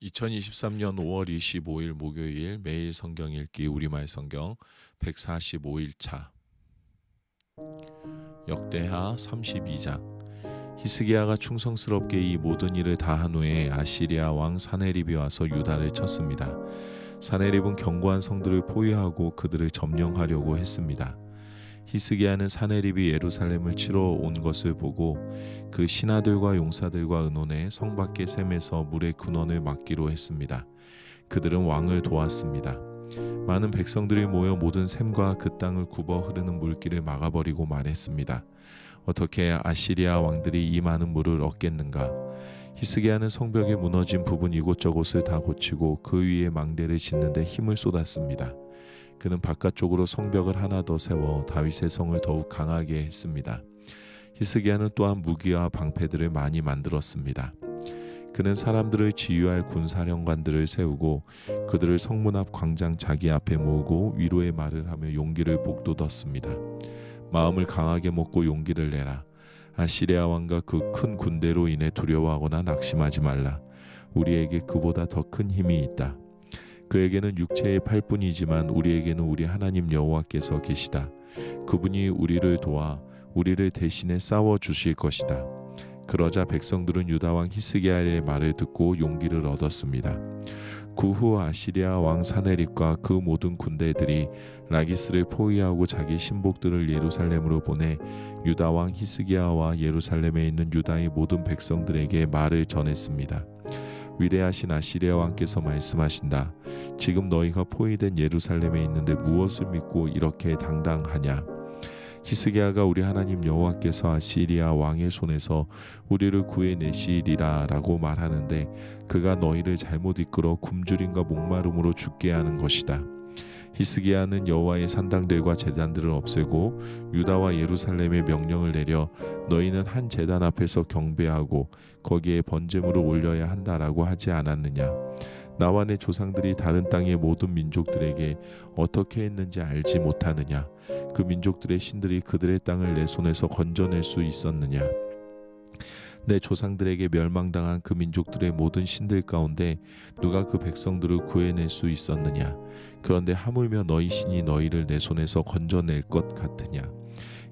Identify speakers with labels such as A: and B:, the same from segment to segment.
A: 2023년 5월 25일 목요일 매일 성경 읽기 우리말 성경 145일차 역대하 32장. 히스기야가 충성스럽게 이 모든 일을 다한 후에 아시리아 왕 사네립이 와서 유다를 쳤습니다. 사네립은 견고한 성들을 포위하고 그들을 점령하려고 했습니다. 히스기야는 사네립이 예루살렘을 치러 온 것을 보고 그 신하들과 용사들과 의논해 성 밖의 샘에서 물의 근원을 막기로 했습니다. 그들은 왕을 도왔습니다. 많은 백성들이 모여 모든 샘과 그 땅을 굽어 흐르는 물길을 막아버리고 말했습니다. 어떻게 아시리아 왕들이 이 많은 물을 얻겠는가? 히스기야는 성벽에 무너진 부분 이곳저곳을 다 고치고 그 위에 망대를 짓는 데 힘을 쏟았습니다. 그는 바깥쪽으로 성벽을 하나 더 세워 다윗의 성을 더욱 강하게 했습니다. 히스기야는 또한 무기와 방패들을 많이 만들었습니다. 그는 사람들을 지휘할 군사령관들을 세우고 그들을 성문 앞 광장 자기 앞에 모으고 위로의 말을 하며 용기를 북돋았습니다. 마음을 강하게 먹고 용기를 내라. 아시리아 왕과 그 큰 군대로 인해 두려워하거나 낙심하지 말라. 우리에게 그보다 더 큰 힘이 있다. 그에게는 육체의 팔뿐이지만 우리에게는 우리 하나님 여호와께서 계시다. 그분이 우리를 도와 우리를 대신에 싸워 주실 것이다. 그러자 백성들은 유다 왕 히스기야의 말을 듣고 용기를 얻었습니다. 그 후 아시리아 왕 사네립과 그 모든 군대들이 라기스를 포위하고 자기 신복들을 예루살렘으로 보내 유다 왕 히스기야와 예루살렘에 있는 유다의 모든 백성들에게 말을 전했습니다. 위대하신 아시리아 왕께서 말씀하신다. 지금 너희가 포위된 예루살렘에 있는데 무엇을 믿고 이렇게 당당하냐? 히스기야가 우리 하나님 여호와께서 아시리아 왕의 손에서 우리를 구해내시리라 라고 말하는데 그가 너희를 잘못 이끌어 굶주림과 목마름으로 죽게 하는 것이다. 히스기야는 여호와의 산당들과 제단들을 없애고 유다와 예루살렘에 명령을 내려 너희는 한 제단 앞에서 경배하고 거기에 번제물을 올려야 한다라고 하지 않았느냐? 나와 내 조상들이 다른 땅의 모든 민족들에게 어떻게 했는지 알지 못하느냐? 그 민족들의 신들이 그들의 땅을 내 손에서 건져낼 수 있었느냐? 내 조상들에게 멸망당한 그 민족들의 모든 신들 가운데 누가 그 백성들을 구해낼 수 있었느냐? 그런데 하물며 너희 신이 너희를 내 손에서 건져낼 것 같으냐?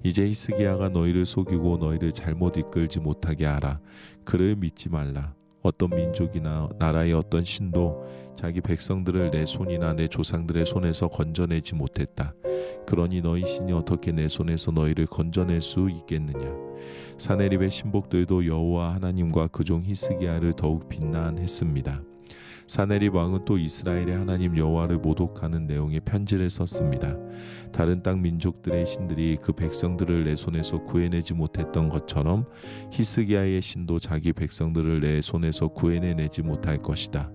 A: 이제 히스기야가 너희를 속이고 너희를 잘못 이끌지 못하게 하라. 그를 믿지 말라. 어떤 민족이나 나라의 어떤 신도 자기 백성들을 내 손이나 내 조상들의 손에서 건져내지 못했다. 그러니 너희 신이 어떻게 내 손에서 너희를 건져낼 수 있겠느냐? 사네립의 신복들도 여호와 하나님과 그종 히스기야를 더욱 비난했습니다. 사네립 왕은 또 이스라엘의 하나님 여호와를 모독하는 내용의 편지를 썼습니다. 다른 땅 민족들의 신들이 그 백성들을 내 손에서 구해내지 못했던 것처럼 히스기야의 신도 자기 백성들을 내 손에서 구해내지 못할 것이다.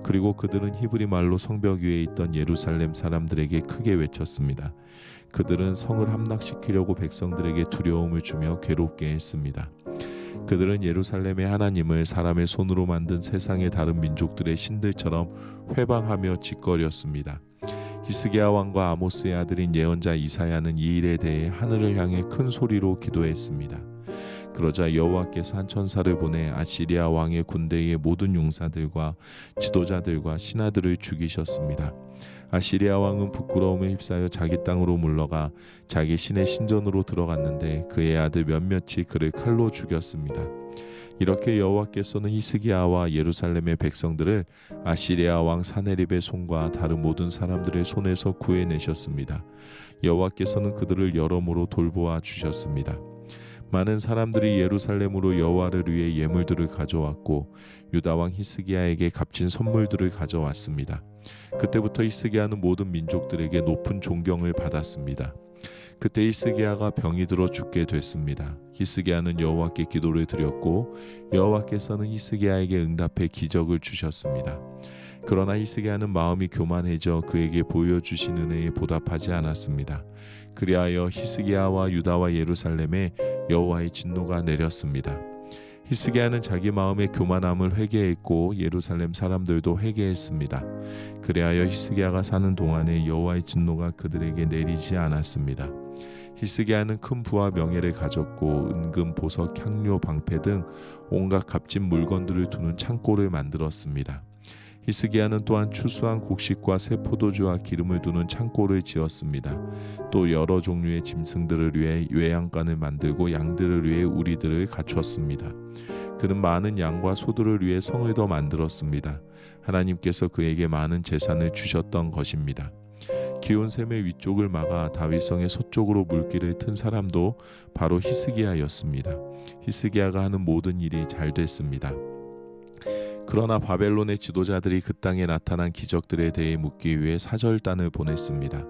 A: 그리고 그들은 히브리 말로 성벽 위에 있던 예루살렘 사람들에게 크게 외쳤습니다. 그들은 성을 함락시키려고 백성들에게 두려움을 주며 괴롭게 했습니다. 그들은 예루살렘의 하나님을 사람의 손으로 만든 세상의 다른 민족들의 신들처럼 회방하며 짓거렸습니다. 히스기야 왕과 아모스의 아들인 예언자 이사야는 이 일에 대해 하늘을 향해 큰 소리로 기도했습니다. 그러자 여호와께서 한 천사를 보내 아시리아 왕의 군대의 모든 용사들과 지도자들과 신하들을 죽이셨습니다. 아시리아 왕은 부끄러움에 휩싸여 자기 땅으로 물러가 자기 신의 신전으로 들어갔는데 그의 아들 몇몇이 그를 칼로 죽였습니다. 이렇게 여호와께서는 히스기야와 예루살렘의 백성들을 아시리아 왕 사네립의 손과 다른 모든 사람들의 손에서 구해내셨습니다. 여호와께서는 그들을 여러모로 돌보아 주셨습니다. 많은 사람들이 예루살렘으로 여호와를 위해 예물들을 가져왔고 유다 왕 히스기야에게 값진 선물들을 가져왔습니다. 그때부터 히스기야는 모든 민족들에게 높은 존경을 받았습니다. 그때 히스기야가 병이 들어 죽게 됐습니다. 히스기야는 여호와께 기도를 드렸고 여호와께서는 히스기야에게 응답해 기적을 주셨습니다. 그러나 히스기야는 마음이 교만해져 그에게 보여주신 은혜에 보답하지 않았습니다. 그리하여 히스기야와 유다와 예루살렘에 여호와의 진노가 내렸습니다. 히스기야는 자기 마음의 교만함을 회개했고 예루살렘 사람들도 회개했습니다. 그리하여 히스기야가 사는 동안에 여호와의 진노가 그들에게 내리지 않았습니다. 히스기야는 큰 부와 명예를 가졌고 은금, 보석, 향료, 방패 등 온갖 값진 물건들을 두는 창고를 만들었습니다. 히스기야는 또한 추수한 곡식과 새 포도주와 기름을 두는 창고를 지었습니다. 또 여러 종류의 짐승들을 위해 외양간을 만들고 양들을 위해 우리들을 갖추었습니다. 그는 많은 양과 소들을 위해 성을 더 만들었습니다. 하나님께서 그에게 많은 재산을 주셨던 것입니다. 기온샘의 위쪽을 막아 다윗성의 서쪽으로 물길을 튼 사람도 바로 히스기야였습니다. 히스기야가 하는 모든 일이 잘 됐습니다. 그러나 바벨론의 지도자들이 그 땅에 나타난 기적들에 대해 묻기 위해 사절단을 보냈습니다.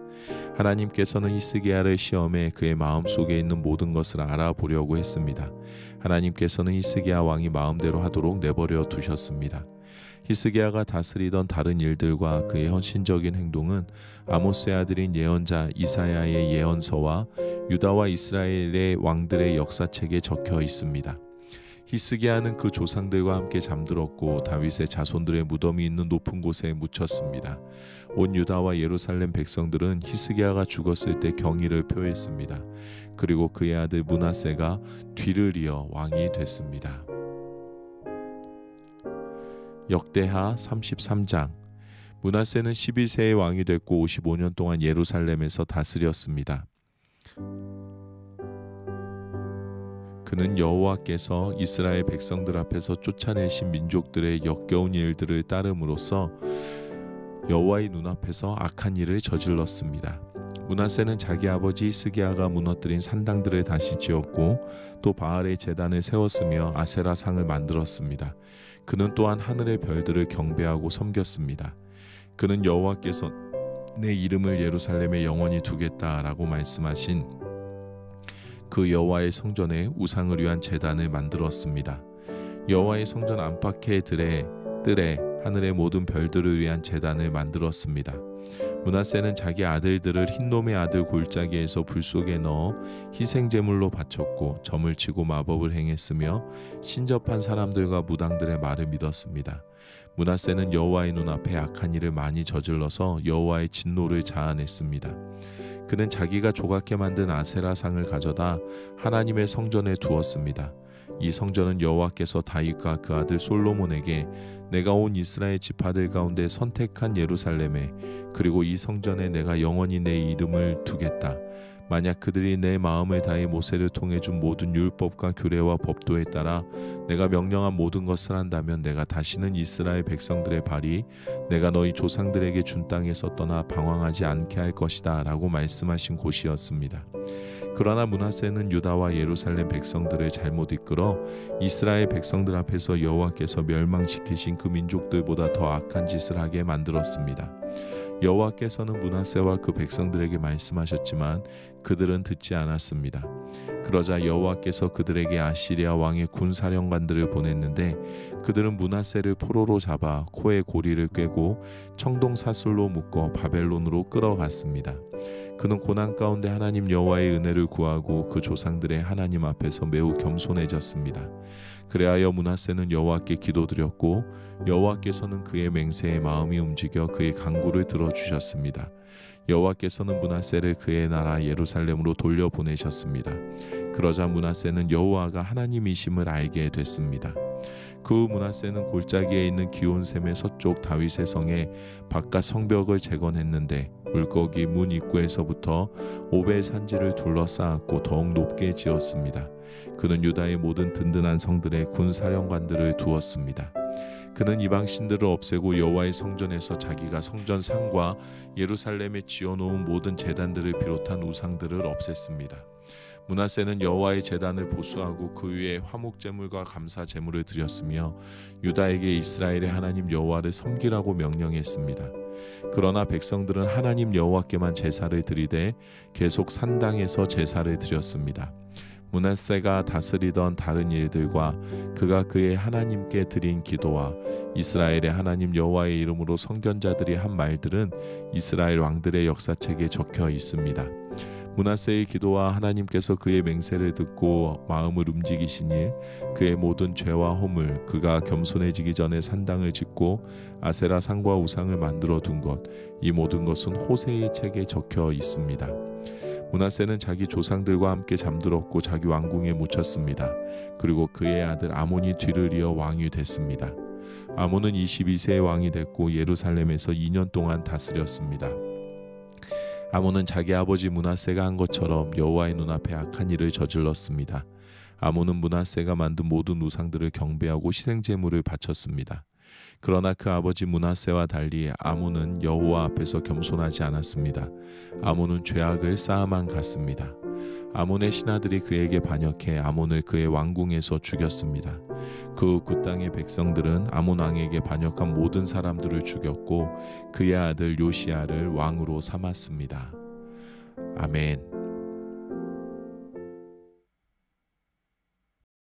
A: 하나님께서는 히스기야를 시험해 그의 마음속에 있는 모든 것을 알아보려고 했습니다. 하나님께서는 히스기야 왕이 마음대로 하도록 내버려 두셨습니다. 히스기야가 다스리던 다른 일들과 그의 헌신적인 행동은 아모스의 아들인 예언자 이사야의 예언서와 유다와 이스라엘의 왕들의 역사책에 적혀 있습니다. 히스기야는 그 조상들과 함께 잠들었고 다윗의 자손들의 무덤이 있는 높은 곳에 묻혔습니다. 온 유다와 예루살렘 백성들은 히스기야가 죽었을 때 경의를 표했습니다. 그리고 그의 아들 므낫세가 뒤를 이어 왕이 됐습니다. 역대하 33장. 므낫세는 11세의 왕이 됐고 55년 동안 예루살렘에서 다스렸습니다. 그는 여호와께서 이스라엘 백성들 앞에서 쫓아내신 민족들의 역겨운 일들을 따름으로써 여호와의 눈앞에서 악한 일을 저질렀습니다. 므낫세는 자기 아버지 히스기야가 무너뜨린 산당들을 다시 지었고 또 바알의 제단을 세웠으며 아세라 상을 만들었습니다. 그는 또한 하늘의 별들을 경배하고 섬겼습니다. 그는 여호와께서 내 이름을 예루살렘에 영원히 두겠다라고 말씀하신 그 여호와의 성전에 우상을 위한 제단을 만들었습니다. 여호와의 성전 안팎의 뜰에 하늘의 모든 별들을 위한 제단을 만들었습니다. 므낫세는 자기 아들들을 흰놈의 아들 골짜기에서 불 속에 넣어 희생제물로 바쳤고 점을 치고 마법을 행했으며 신접한 사람들과 무당들의 말을 믿었습니다. 므낫세는 여호와의 눈앞에 악한 일을 많이 저질러서 여호와의 진노를 자아냈습니다. 그는 자기가 조각해 만든 아세라상을 가져다 하나님의 성전에 두었습니다. 이 성전은 여호와께서 다윗과 그 아들 솔로몬에게 내가 온 이스라엘 지파들 가운데 선택한 예루살렘에 그리고 이 성전에 내가 영원히 내 이름을 두겠다. 만약 그들이 내 마음을 다해 모세를 통해 준 모든 율법과 규례와 법도에 따라 내가 명령한 모든 것을 한다면 내가 다시는 이스라엘 백성들의 발이 내가 너희 조상들에게 준 땅에서 떠나 방황하지 않게 할 것이다 라고 말씀하신 곳이었습니다. 그러나 므낫세는 유다와 예루살렘 백성들을 잘못 이끌어 이스라엘 백성들 앞에서 여호와께서 멸망시키신 그 민족들보다 더 악한 짓을 하게 만들었습니다. 여호와께서는 므낫세와 그 백성들에게 말씀하셨지만 그들은 듣지 않았습니다. 그러자 여호와께서 그들에게 아시리아 왕의 군사령관들을 보냈는데 그들은 므낫세를 포로로 잡아 코에 고리를 꿰고 청동 사슬로 묶어 바벨론으로 끌어갔습니다. 그는 고난 가운데 하나님 여호와의 은혜를 구하고 그 조상들의 하나님 앞에서 매우 겸손해졌습니다. 그래하여 므낫세는 여호와께 기도드렸고 여호와께서는 그의 맹세에 마음이 움직여 그의 간구를 들어주셨습니다. 여호와께서는 므낫세를 그의 나라 예루살렘으로 돌려보내셨습니다. 그러자 므낫세는 여호와가 하나님이심을 알게 됐습니다. 그 후 므낫세는 골짜기에 있는 기온샘의 서쪽 다윗의 성에 바깥 성벽을 재건했는데 물고기 문 입구에서부터 오벨 산지를 둘러싸았고 더욱 높게 지었습니다. 그는 유다의 모든 든든한 성들의 군사령관들을 두었습니다. 그는 이방 신들을 없애고 여호와의 성전에서 자기가 성전 상과 예루살렘에 지어놓은 모든 제단들을 비롯한 우상들을 없앴습니다. 므낫세는 여호와의 제단을 보수하고 그 위에 화목 제물과 감사 제물을 드렸으며 유다에게 이스라엘의 하나님 여호와를 섬기라고 명령했습니다. 그러나 백성들은 하나님 여호와께만 제사를 드리되 계속 산당에서 제사를 드렸습니다. 므낫세가 다스리던 다른 일들과 그가 그의 하나님께 드린 기도와 이스라엘의 하나님 여호와의 이름으로 선견자들이 한 말들은 이스라엘 왕들의 역사책에 적혀 있습니다. 므낫세의 기도와 하나님께서 그의 맹세를 듣고 마음을 움직이신 일, 그의 모든 죄와 허물, 그가 겸손해지기 전에 산당을 짓고 아세라 상과 우상을 만들어 둔 것, 이 모든 것은 호세의 책에 적혀 있습니다. 므낫세는 자기 조상들과 함께 잠들었고 자기 왕궁에 묻혔습니다. 그리고 그의 아들 아몬이 뒤를 이어 왕이 됐습니다. 아몬은 22세의 왕이 됐고 예루살렘에서 2년 동안 다스렸습니다. 아몬은 자기 아버지 므낫세가 한 것처럼 여호와의 눈앞에 악한 일을 저질렀습니다. 아몬은 므낫세가 만든 모든 우상들을 경배하고 희생제물을 바쳤습니다. 그러나 그 아버지 므낫세와 달리 아몬은 여호와 앞에서 겸손하지 않았습니다. 아몬은 죄악을 쌓아만 갔습니다. 아몬의 신하들이 그에게 반역해 아몬을 그의 왕궁에서 죽였습니다. 그 땅의 백성들은 아몬 왕에게 반역한 모든 사람들을 죽였고 그의 아들 요시야를 왕으로 삼았습니다. 아멘.